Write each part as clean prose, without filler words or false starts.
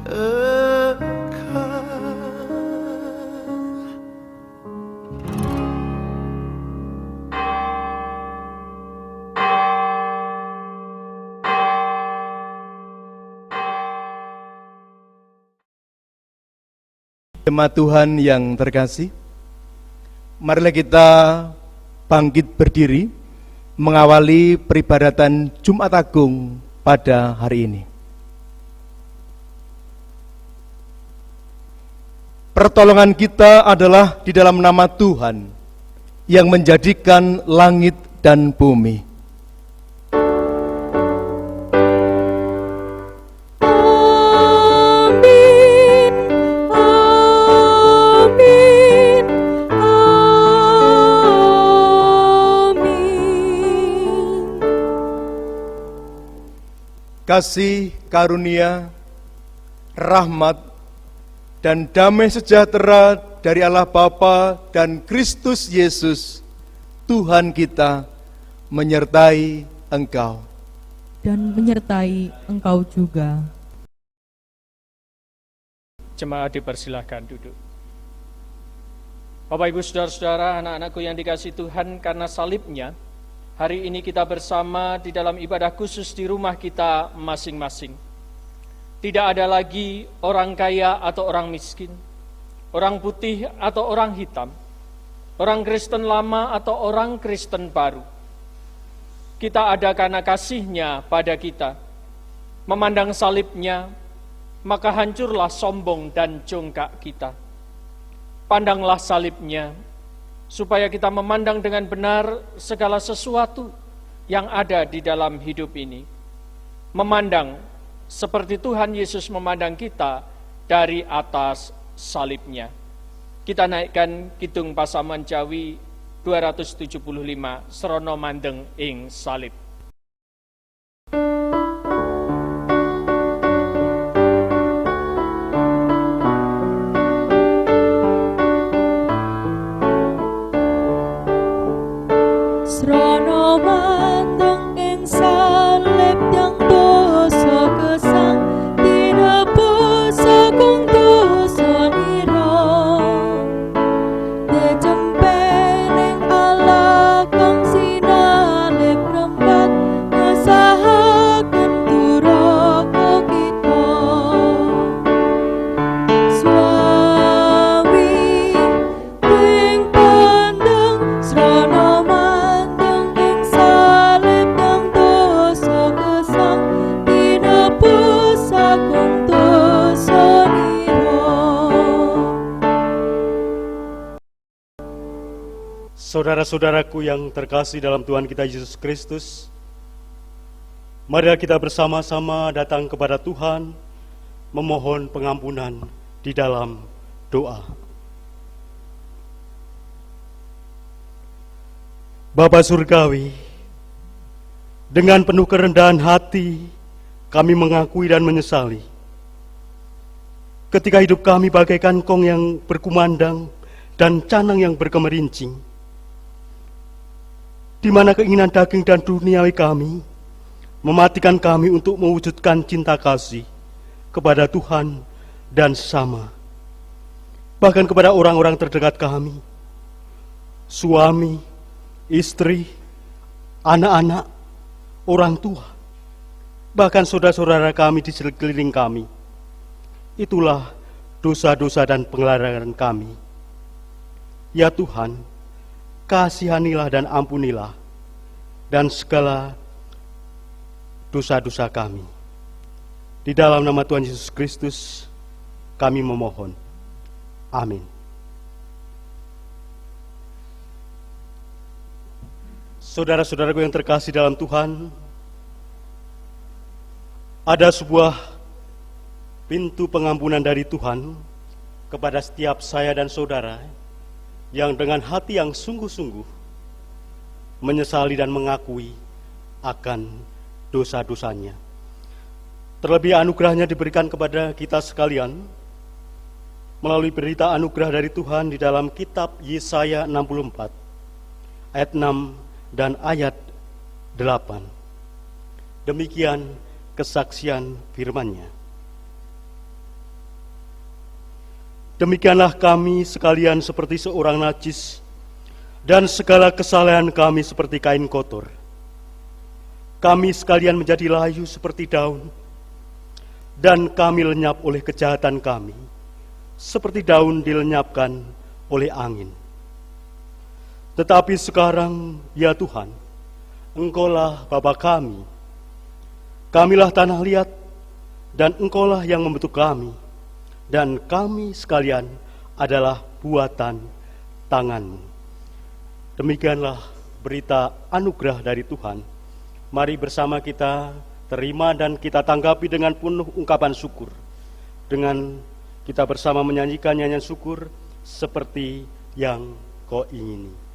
Jemaat Tuhan yang terkasih, marilah kita bangkit berdiri mengawali peribadatan Jumat Agung pada hari ini. Pertolongan kita adalah di dalam nama Tuhan yang menjadikan langit dan bumi. Kasih karunia, rahmat, dan damai sejahtera dari Allah Bapa dan Kristus Yesus, Tuhan kita, menyertai engkau. Dan menyertai engkau juga. Jemaat dipersilahkan duduk. Bapak, Ibu, Saudara-saudara, anak-anakku yang dikasihi Tuhan, karena salibnya, hari ini kita bersama di dalam ibadah khusus di rumah kita masing-masing. Tidak ada lagi orang kaya atau orang miskin, orang putih atau orang hitam, orang Kristen lama atau orang Kristen baru. Kita ada karena kasih-Nya pada kita. Memandang salibnya, maka hancurlah sombong dan congkak kita. Pandanglah salibnya, supaya kita memandang dengan benar segala sesuatu yang ada di dalam hidup ini. Memandang seperti Tuhan Yesus memandang kita dari atas salibnya. Kita naikkan Kidung Pasaman Jawi 275, Serono Mandeng ing Salib. Srono mandeng ing salib yang dosa gesang, tinebus agung dosa mira. Dejempening Allah kang sinalib rembat, ngesahaken duraka kita. Suami ting pandang srono Saudara-saudaraku yang terkasih dalam Tuhan kita Yesus Kristus, marilah kita bersama-sama datang kepada Tuhan, memohon pengampunan di dalam doa. Bapa Surgawi, dengan penuh kerendahan hati, kami mengakui dan menyesali ketika hidup kami bagaikan kong yang berkumandang dan canang yang berkemerincing, di mana keinginan daging dan duniawi kami mematikan kami untuk mewujudkan cinta kasih kepada Tuhan dan sesama, bahkan kepada orang-orang terdekat kami, suami, istri, anak-anak, orang tua, bahkan saudara-saudara kami di sekeliling kami. Itulah dosa-dosa dan penglarian kami. Ya Tuhan, kasihanilah dan ampunilah dan segala dosa-dosa kami. Di dalam nama Tuhan Yesus Kristus kami memohon. Amin. Saudara-saudaraku yang terkasih dalam Tuhan, ada sebuah pintu pengampunan dari Tuhan kepada setiap saya dan saudara yang dengan hati yang sungguh-sungguh menyesali dan mengakui akan dosa-dosanya. Terlebih anugerahnya diberikan kepada kita sekalian melalui berita anugerah dari Tuhan di dalam kitab Yesaya 64 ayat 6 dan ayat 8. Demikian kesaksian firman-Nya. Demikianlah kami sekalian seperti seorang najis, dan segala kesalahan kami seperti kain kotor. Kami sekalian menjadi layu seperti daun, dan kami lenyap oleh kejahatan kami, seperti daun dilenyapkan oleh angin. Tetapi sekarang, ya Tuhan, Engkaulah Bapa kami. Kamilah tanah liat, dan Engkaulah yang membentuk kami, dan kami sekalian adalah buatan tangan-Mu. Demikianlah berita anugerah dari Tuhan. Mari bersama kita terima dan kita tanggapi dengan penuh ungkapan syukur. Dengan kita bersama menyanyikan nyanyian syukur seperti yang Kau ingini.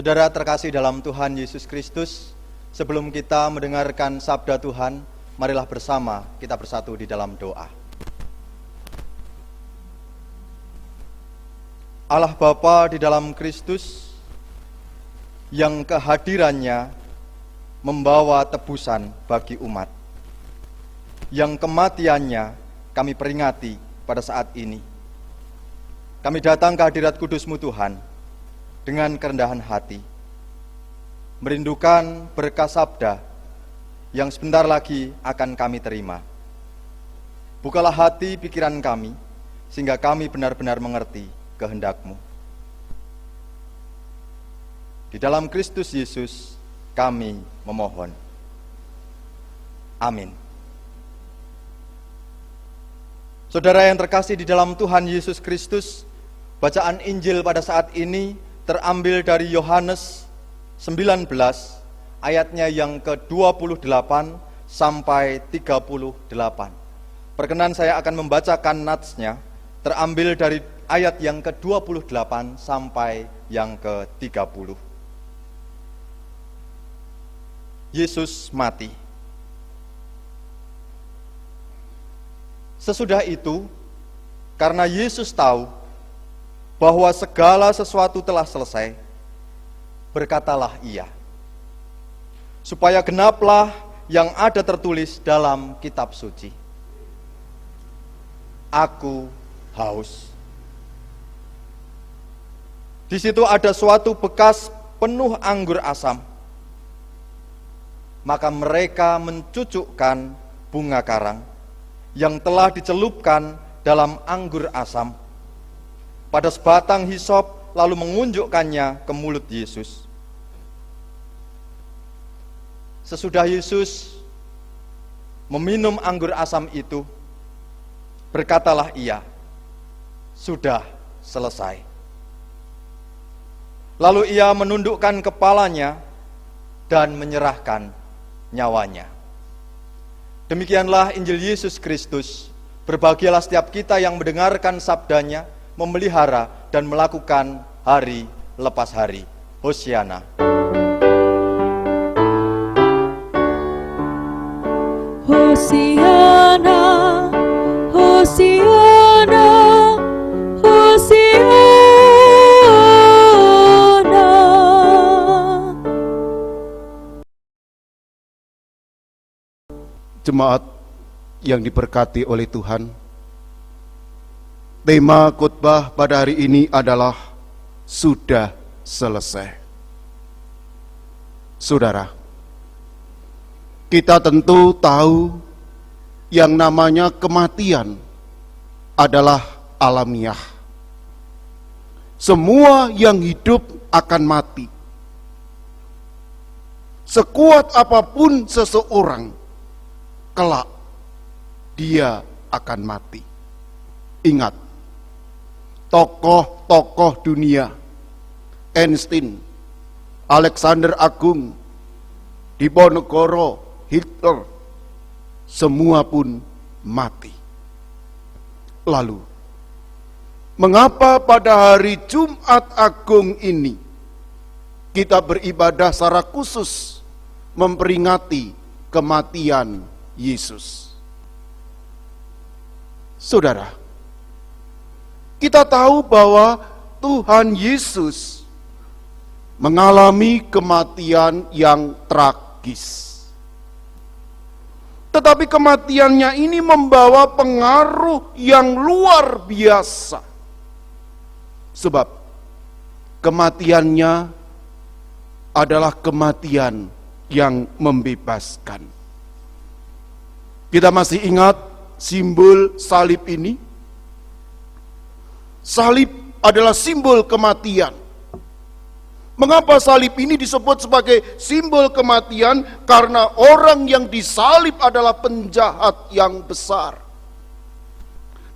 Saudara terkasih dalam Tuhan Yesus Kristus, sebelum kita mendengarkan sabda Tuhan, marilah bersama kita bersatu di dalam doa. Allah Bapa di dalam Kristus, yang kehadirannya membawa tebusan bagi umat, yang kematiannya kami peringati pada saat ini. Kami datang ke hadirat kudus-Mu Tuhan, dengan kerendahan hati, merindukan berkah sabda yang sebentar lagi akan kami terima. Bukalah hati pikiran kami, sehingga kami benar-benar mengerti kehendak-Mu. Di dalam Kristus Yesus kami memohon. Amin. Saudara yang terkasih di dalam Tuhan Yesus Kristus, bacaan Injil pada saat ini terambil dari Yohanes 19 ayatnya yang ke-28 sampai 38. Perkenan saya akan membacakan natsnya, terambil dari ayat yang ke-28 sampai yang ke-30. Yesus mati. Sesudah itu, karena Yesus tahu bahwa segala sesuatu telah selesai, berkatalah Ia, supaya genaplah yang ada tertulis dalam kitab suci. Aku haus. Di situ ada suatu bekas penuh anggur asam. Maka mereka mencucukkan bunga karang yang telah dicelupkan dalam anggur asam pada sebatang hisop, lalu mengunjukkannya ke mulut Yesus. Sesudah Yesus meminum anggur asam itu, berkatalah Ia, sudah selesai. Lalu Ia menundukkan kepalanya dan menyerahkan nyawanya. Demikianlah Injil Yesus Kristus. Berbahagialah setiap kita yang mendengarkan sabdanya, memelihara dan melakukan hari lepas hari. Hosiana. Hosiana, Hosiana, Hosiana. Jemaat yang diberkati oleh Tuhan, tema khotbah pada hari ini adalah sudah selesai. Saudara, kita tentu tahu yang namanya kematian adalah alamiah. Semua yang hidup akan mati. Sekuat apapun seseorang, kelak dia akan mati. Ingat, tokoh-tokoh dunia, Einstein, Alexander Agung, Diponegoro, Hitler, semua pun mati. Lalu, mengapa pada hari Jumat Agung ini kita beribadah secara khusus memperingati kematian Yesus? Saudara, kita tahu bahwa Tuhan Yesus mengalami kematian yang tragis. Tetapi kematiannya ini membawa pengaruh yang luar biasa. Sebab kematiannya adalah kematian yang membebaskan. Kita masih ingat simbol salib ini? Salib adalah simbol kematian. Mengapa salib ini disebut sebagai simbol kematian? Karena orang yang disalib adalah penjahat yang besar.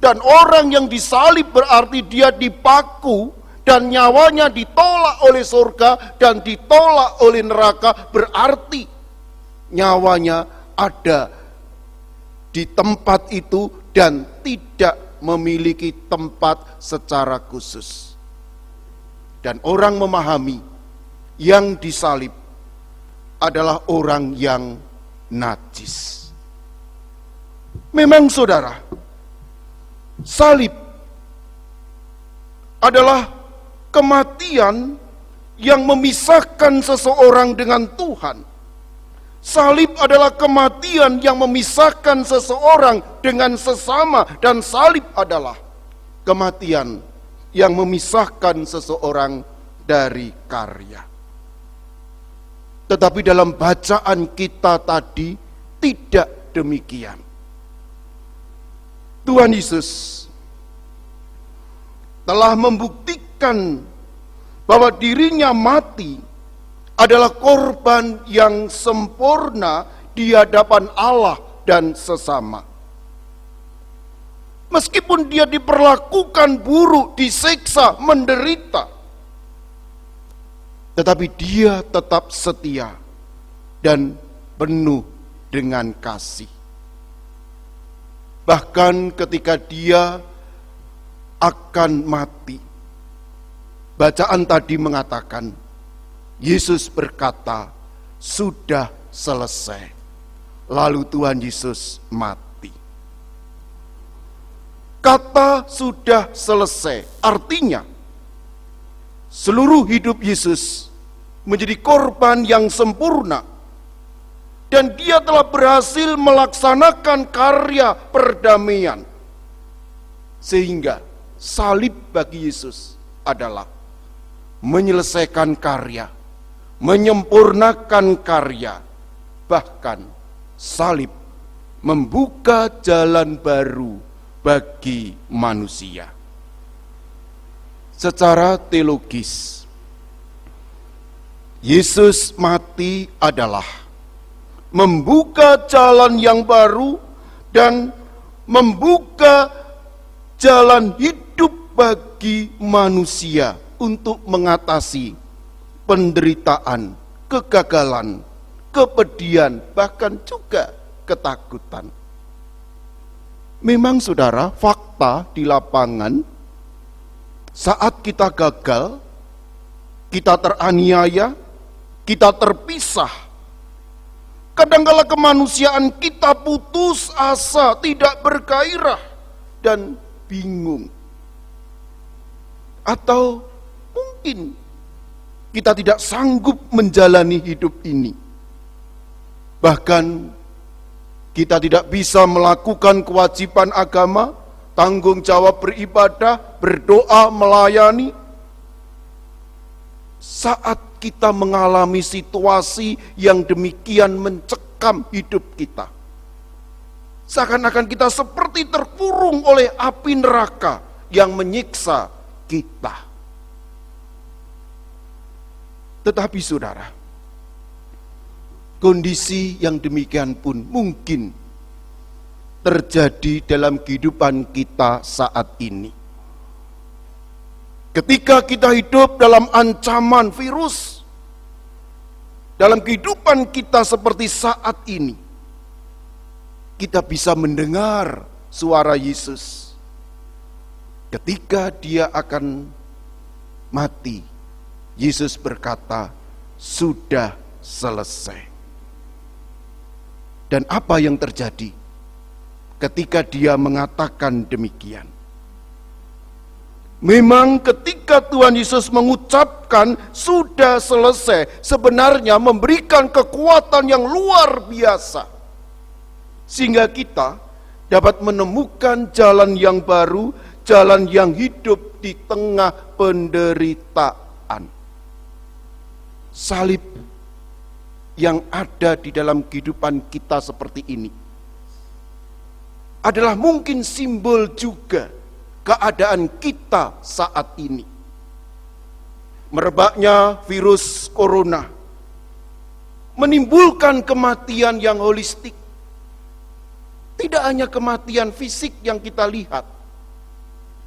Dan orang yang disalib berarti dia dipaku dan nyawanya ditolak oleh surga dan ditolak oleh neraka. Berarti nyawanya ada di tempat itu dan tidak memiliki tempat secara khusus. Dan orang memahami yang disalib adalah orang yang najis. Memang saudara, salib adalah kematian yang memisahkan seseorang dengan Tuhan. Salib adalah kematian yang memisahkan seseorang dengan sesama, dan salib adalah kematian yang memisahkan seseorang dari karya. Tetapi dalam bacaan kita tadi tidak demikian. Tuhan Yesus telah membuktikan bahwa dirinya mati adalah korban yang sempurna di hadapan Allah dan sesama. Meskipun dia diperlakukan buruk, disiksa, menderita, tetapi dia tetap setia dan penuh dengan kasih. Bahkan ketika dia akan mati, bacaan tadi mengatakan, Yesus berkata, sudah selesai. Lalu Tuhan Yesus mati. Kata sudah selesai artinya seluruh hidup Yesus menjadi korban yang sempurna, dan dia telah berhasil melaksanakan karya perdamaian. Sehingga salib bagi Yesus adalah menyelesaikan karya, menyempurnakan karya. Bahkan salib membuka jalan baru bagi manusia. Secara teologis, Yesus mati adalah membuka jalan yang baru dan membuka jalan hidup bagi manusia untuk mengatasi penderitaan, kegagalan, kepedihan, bahkan juga ketakutan. Memang saudara, fakta di lapangan, saat kita gagal, kita teraniaya, kita terpisah, kadangkala kemanusiaan kita putus asa, tidak bergairah, dan bingung. Atau mungkin kita tidak sanggup menjalani hidup ini. Bahkan kita tidak bisa melakukan kewajiban agama, tanggung jawab beribadah, berdoa, melayani. Saat kita mengalami situasi yang demikian mencekam hidup kita, seakan-akan kita seperti terkurung oleh api neraka yang menyiksa kita. Tetapi saudara, kondisi yang demikian pun mungkin terjadi dalam kehidupan kita saat ini. Ketika kita hidup dalam ancaman virus, dalam kehidupan kita seperti saat ini, kita bisa mendengar suara Yesus. Ketika dia akan mati, Yesus berkata, "Sudah selesai." Dan apa yang terjadi ketika dia mengatakan demikian? Memang ketika Tuhan Yesus mengucapkan sudah selesai, sebenarnya memberikan kekuatan yang luar biasa, sehingga kita dapat menemukan jalan yang baru, jalan yang hidup di tengah penderitaan. Salib yang ada di dalam kehidupan kita seperti ini adalah mungkin simbol juga keadaan kita saat ini. Merebaknya virus corona menimbulkan kematian yang holistik. Tidak hanya kematian fisik yang kita lihat,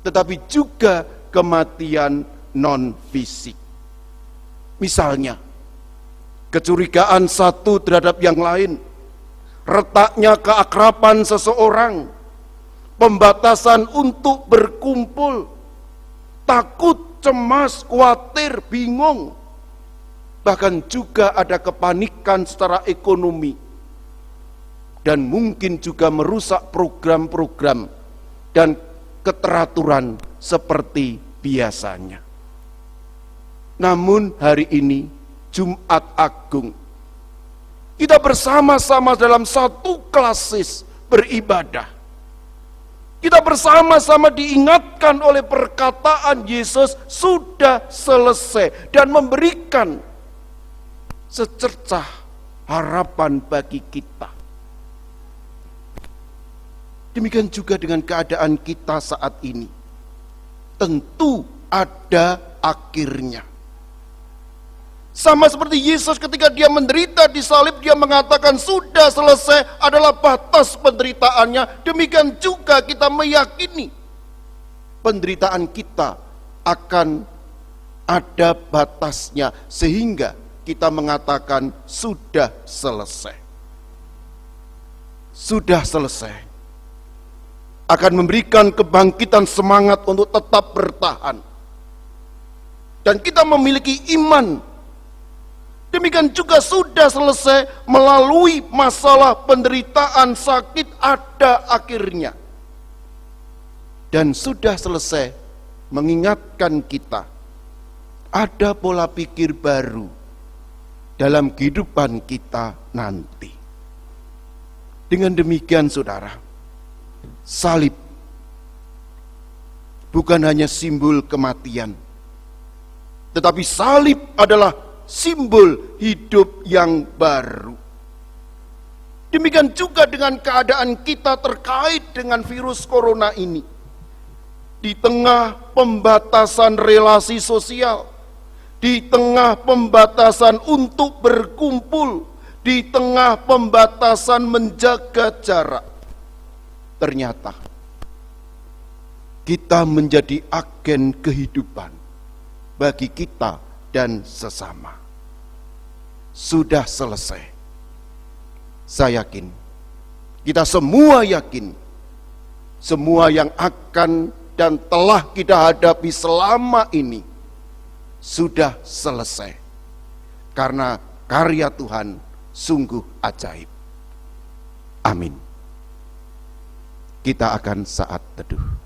tetapi juga kematian non-fisik. Misalnya, kecurigaan satu terhadap yang lain, retaknya keakraban seseorang, pembatasan untuk berkumpul, takut, cemas, khawatir, bingung. Bahkan juga ada kepanikan secara ekonomi. Dan mungkin juga merusak program-program dan keteraturan seperti biasanya. Namun hari ini, Jumat Agung, kita bersama-sama dalam satu klasis beribadah. Kita bersama-sama diingatkan oleh perkataan Yesus sudah selesai dan memberikan secercah harapan bagi kita. Demikian juga dengan keadaan kita saat ini. Tentu ada akhirnya. Sama seperti Yesus ketika dia menderita di salib, dia mengatakan sudah selesai adalah batas penderitaannya. Demikian juga kita meyakini penderitaan kita akan ada batasnya, sehingga kita mengatakan sudah selesai. Sudah selesai akan memberikan kebangkitan semangat untuk tetap bertahan. Dan kita memiliki iman. Demikian juga sudah selesai melalui masalah penderitaan sakit ada akhirnya. Dan sudah selesai mengingatkan kita ada pola pikir baru dalam kehidupan kita nanti. Dengan demikian saudara, salib bukan hanya simbol kematian, tetapi salib adalah simbol hidup yang baru. Demikian juga dengan keadaan kita terkait dengan virus corona ini. Di tengah pembatasan relasi sosial, di tengah pembatasan untuk berkumpul, di tengah pembatasan menjaga jarak, ternyata kita menjadi agen kehidupan bagi kita dan sesama. Sudah selesai. Saya yakin Kita semua yakin, semua yang akan dan telah kita hadapi selama ini sudah selesai. Karena karya Tuhan sungguh ajaib. Amin. Kita akan saat teduh.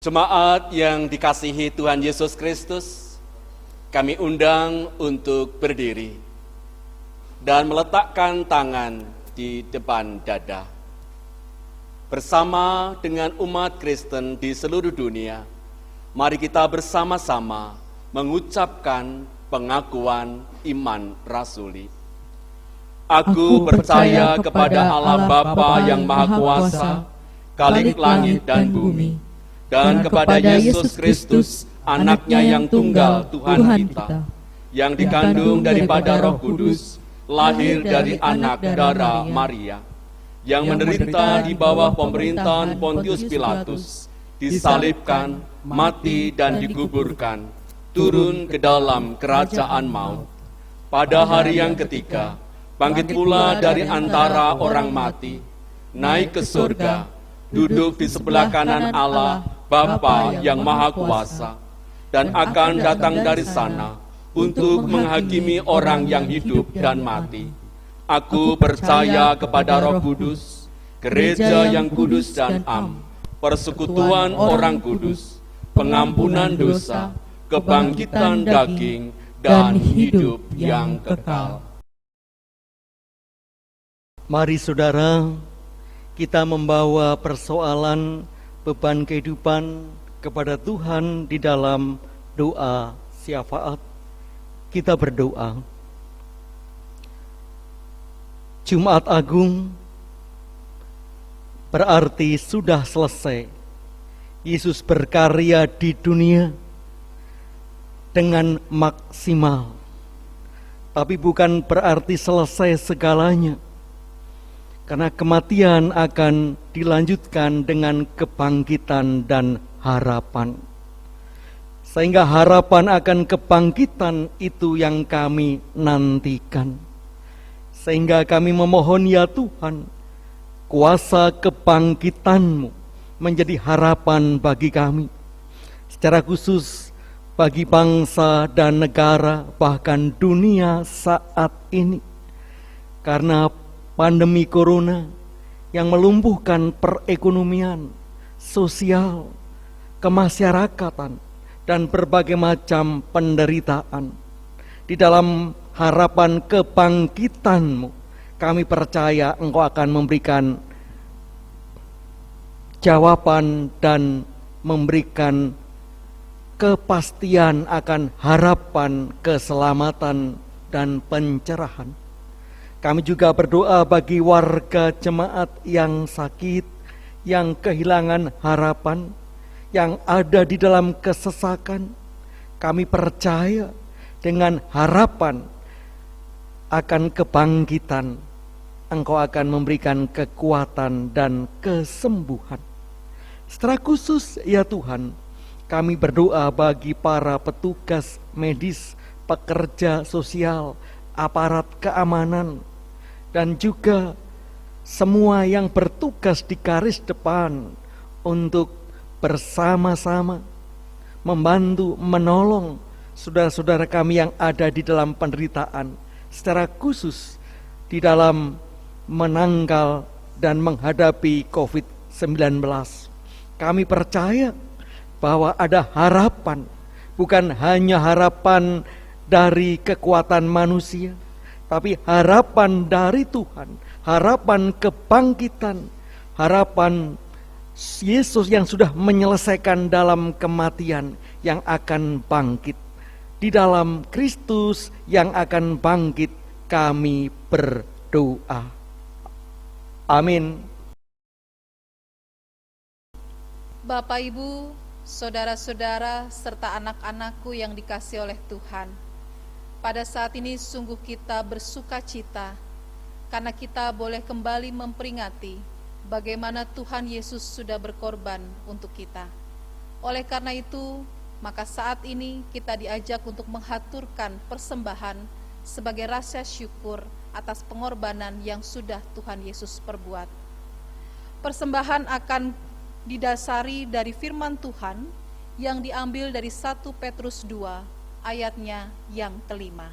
Jemaat yang dikasihi Tuhan Yesus Kristus, kami undang untuk berdiri dan meletakkan tangan di depan dada. Bersama dengan umat Kristen di seluruh dunia, mari kita bersama-sama mengucapkan pengakuan iman rasuli. Aku percaya kepada Allah Bapa yang Maha Kuasa, Khalik langit dan bumi, dan kepada Yesus Kristus, anaknya yang tunggal Tuhan kita, yang dikandung daripada Roh Kudus, lahir dari anak darah Maria, yang menderita di bawah pemerintahan Pontius Pilatus, disalibkan, mati dan dikuburkan, turun ke dalam kerajaan maut. Pada hari yang ketiga, bangkit pula dari antara orang mati, naik ke surga, duduk di sebelah kanan Allah Bapa yang Maha Kuasa, dan akan datang dari sana untuk menghakimi orang yang hidup dan mati. Aku percaya kepada Roh Kudus, gereja yang kudus dan am, persekutuan orang kudus, pengampunan dosa, kebangkitan daging, dan hidup yang kekal. Mari saudara, kita membawa persoalan beban kehidupan kepada Tuhan di dalam doa syafaat. Kita berdoa. Jumat Agung berarti sudah selesai. Yesus berkarya di dunia dengan maksimal. Tapi bukan berarti selesai segalanya. Karena kematian akan dilanjutkan dengan kebangkitan dan harapan. Sehingga harapan akan kebangkitan itu yang kami nantikan. Sehingga kami memohon ya Tuhan, kuasa kebangkitan-Mu menjadi harapan bagi kami. Secara khusus bagi bangsa dan negara, bahkan dunia saat ini. Karena pandemi corona yang melumpuhkan perekonomian, sosial, kemasyarakatan, dan berbagai macam penderitaan. Di dalam harapan kebangkitan-Mu, kami percaya Engkau akan memberikan jawaban dan memberikan kepastian akan harapan, keselamatan, dan pencerahan. Kami juga berdoa bagi warga jemaat yang sakit, yang kehilangan harapan, yang ada di dalam kesesakan. Kami percaya dengan harapan akan kebangkitan, Engkau akan memberikan kekuatan dan kesembuhan. Secara khusus ya Tuhan, kami berdoa bagi para petugas medis, pekerja sosial, aparat keamanan, dan juga semua yang bertugas di garis depan untuk bersama-sama membantu, menolong saudara-saudara kami yang ada di dalam penderitaan, secara khusus di dalam menangkal dan menghadapi COVID-19. Kami percaya bahwa ada harapan, bukan hanya harapan dari kekuatan manusia, tapi harapan dari Tuhan, harapan kebangkitan, harapan Yesus yang sudah menyelesaikan dalam kematian, yang akan bangkit. Di dalam Kristus yang akan bangkit, kami berdoa. Amin. Bapak, Ibu, saudara-saudara, serta anak-anakku yang dikasihi oleh Tuhan, pada saat ini sungguh kita bersuka cita karena kita boleh kembali memperingati bagaimana Tuhan Yesus sudah berkorban untuk kita. Oleh karena itu, maka saat ini kita diajak untuk menghaturkan persembahan sebagai rasa syukur atas pengorbanan yang sudah Tuhan Yesus perbuat. Persembahan akan didasari dari firman Tuhan yang diambil dari 1 Petrus 2 ayatnya yang kelima.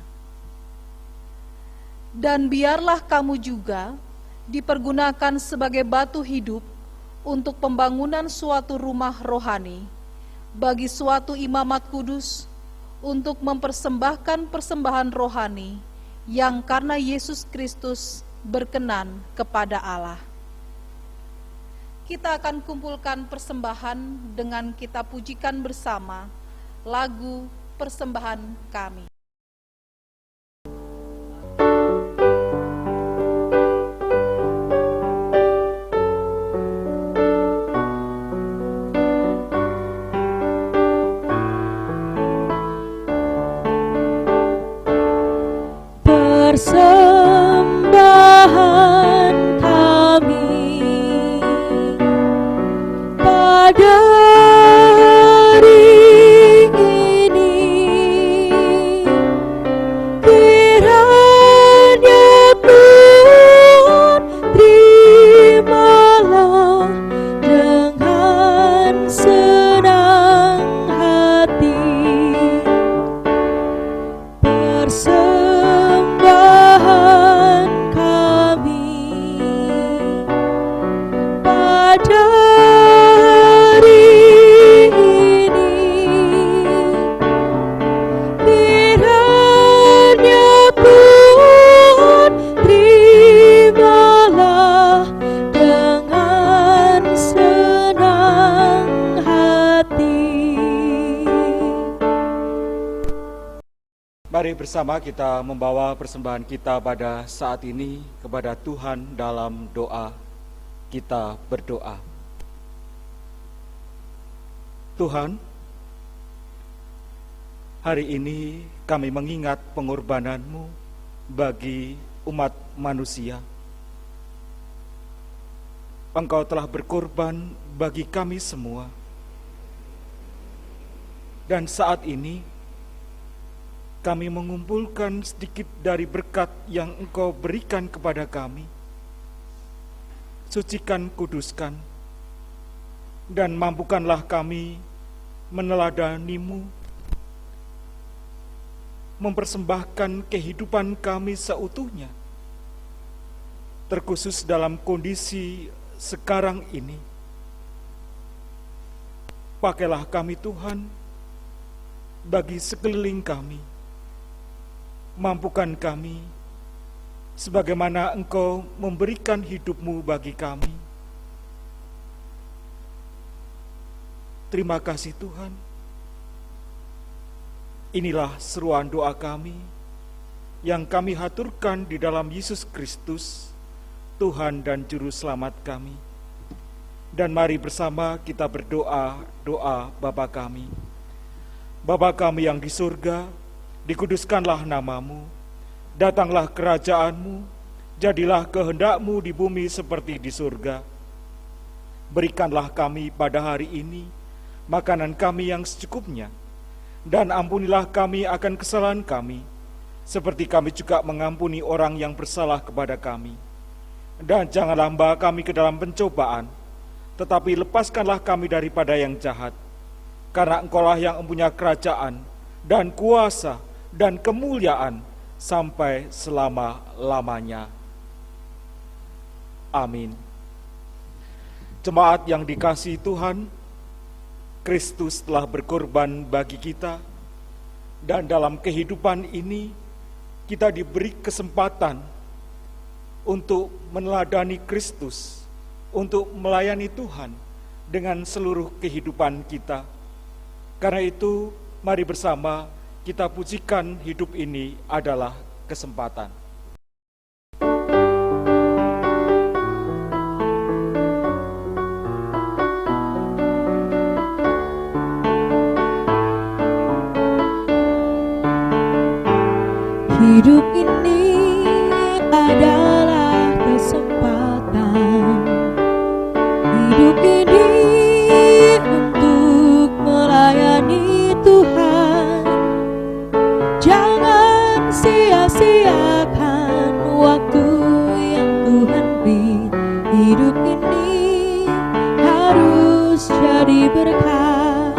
Dan biarlah kamu juga dipergunakan sebagai batu hidup untuk pembangunan suatu rumah rohani bagi suatu imamat kudus, untuk mempersembahkan persembahan rohani yang karena Yesus Kristus berkenan kepada Allah. Kita akan kumpulkan persembahan dengan kita pujikan bersama lagu persembahan kami. Persembahan kami pada hari ini, kiranya Tuhan terimalah dengan senang hati. Persembahan kami pada hari ini, kiranya Tuhan terimalah dengan senang hati. Mari bersama kita membawa persembahan kita pada saat ini kepada Tuhan dalam doa. Kita berdoa. Tuhan, hari ini kami mengingat pengorbanan-Mu bagi umat manusia. Engkau telah berkorban bagi kami semua. Dan saat ini kami mengumpulkan sedikit dari berkat yang Engkau berikan kepada kami. Sucikan, kuduskan, dan mampukanlah kami meneladani-Mu, mempersembahkan kehidupan kami seutuhnya, terkhusus dalam kondisi sekarang ini. Pakailah kami Tuhan, bagi sekeliling kami. Mampukan kami, sebagaimana Engkau memberikan hidup-Mu bagi kami. Terima kasih Tuhan. Inilah seruan doa kami, yang kami haturkan di dalam Yesus Kristus, Tuhan dan Juru Selamat kami. Dan mari bersama kita berdoa, doa Bapa kami. Bapa kami yang di surga, dikuduskanlah nama-Mu, datanglah kerajaan-Mu, jadilah kehendak-Mu di bumi seperti di surga. Berikanlah kami pada hari ini makanan kami yang secukupnya, dan ampunilah kami akan kesalahan kami, seperti kami juga mengampuni orang yang bersalah kepada kami. Dan janganlah membawa kami ke dalam pencobaan, tetapi lepaskanlah kami daripada yang jahat, karena Engkaulah yang mempunyai kerajaan, dan kuasa, dan kemuliaan sampai selama-lamanya. Amin. Jemaat yang dikasihi Tuhan, Kristus telah berkorban bagi kita, Dan dalam kehidupan ini kita diberi kesempatan untuk meneladani Kristus, untuk melayani Tuhan dengan seluruh kehidupan kita. Karena itu, mari bersama kita pujikan hidup ini adalah kesempatan. Hidup ini adalah kesempatan. Hidup ini untuk melayani Tuhan. Jangan sia-siakan waktu yang Tuhan beri. Hidup ini harus jadi berkat.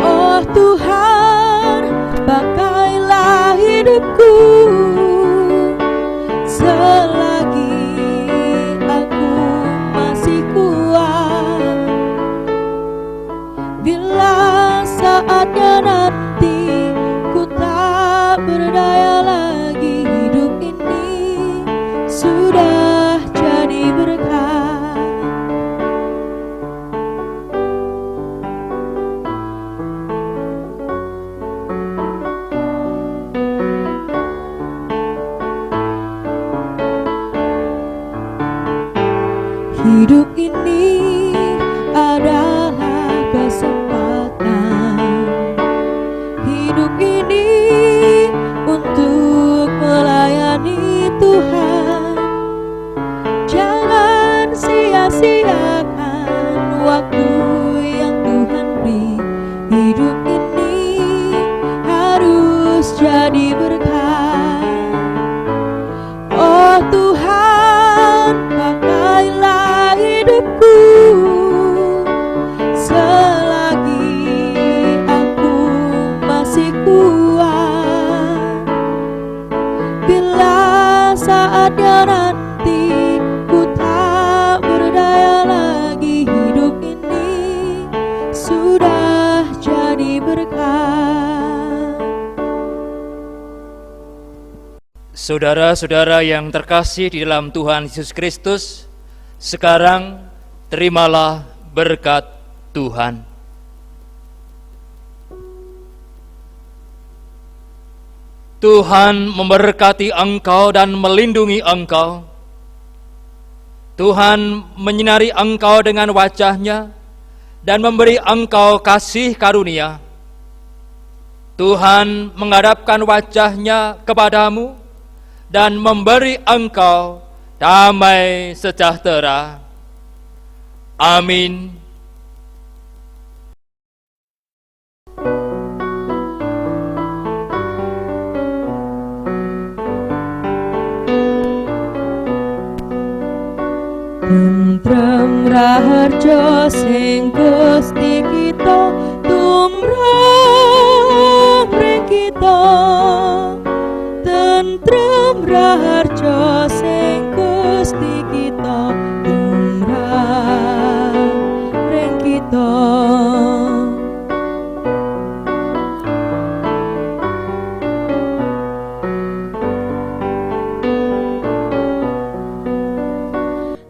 Oh Tuhan, pakailah hidupku selagi aku masih kuat. Bila saatnya nanti ku tak berdaya lagi, hidup ini sudah jadi berkat. Hidup ini adalah kesempatan. Hidup ini untuk melayani Tuhan. Jangan sia-siakan waktu yang Tuhan beri. Hidup ini harus jadi berkat. Oh Tuhan, pakailah hidupku selagi aku masih kuat. Bila saatnya nanti ku tak berdaya lagi, hidup ini sudah jadi berkat. Saudara-saudara yang terkasih di dalam Tuhan Yesus Kristus, sekarang terimalah berkat Tuhan. Tuhan memberkati engkau dan melindungi engkau. Tuhan menyinari engkau dengan wajah-Nya dan memberi engkau kasih karunia. Tuhan menghadapkan wajah-Nya kepadamu dan memberi engkau damai sejahtera. Amin. Tentrem raharja sing Gusti kita tumrap ring kita. Tentrem raharja sing Gusti kita tumrap ring kita.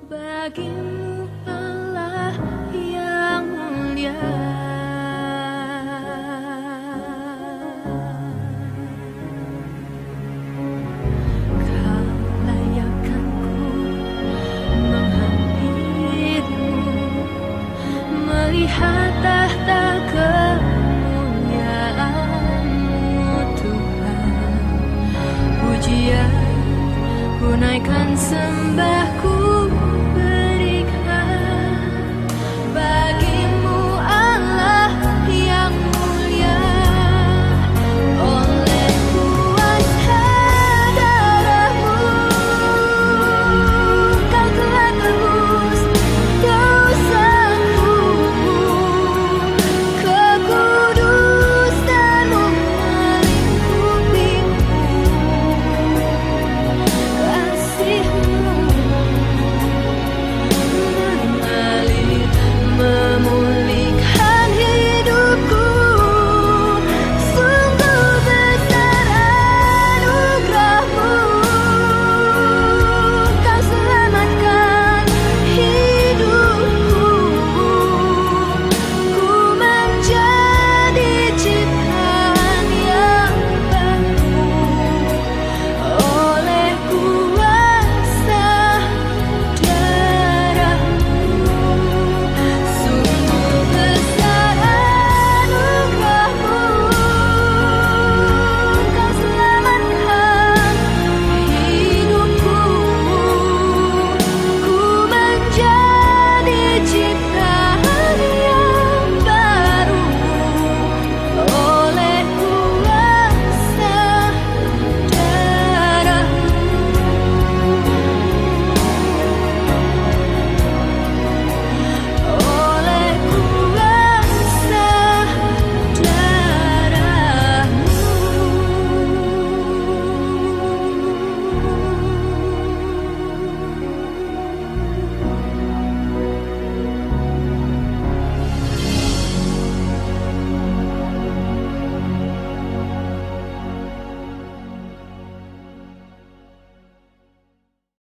Bagimu Allah yang mulia, Kau layakkanku menghampirimu, melihat tahta kemuliaan-Mu Tuhan. Pujian ku naikkan sembahku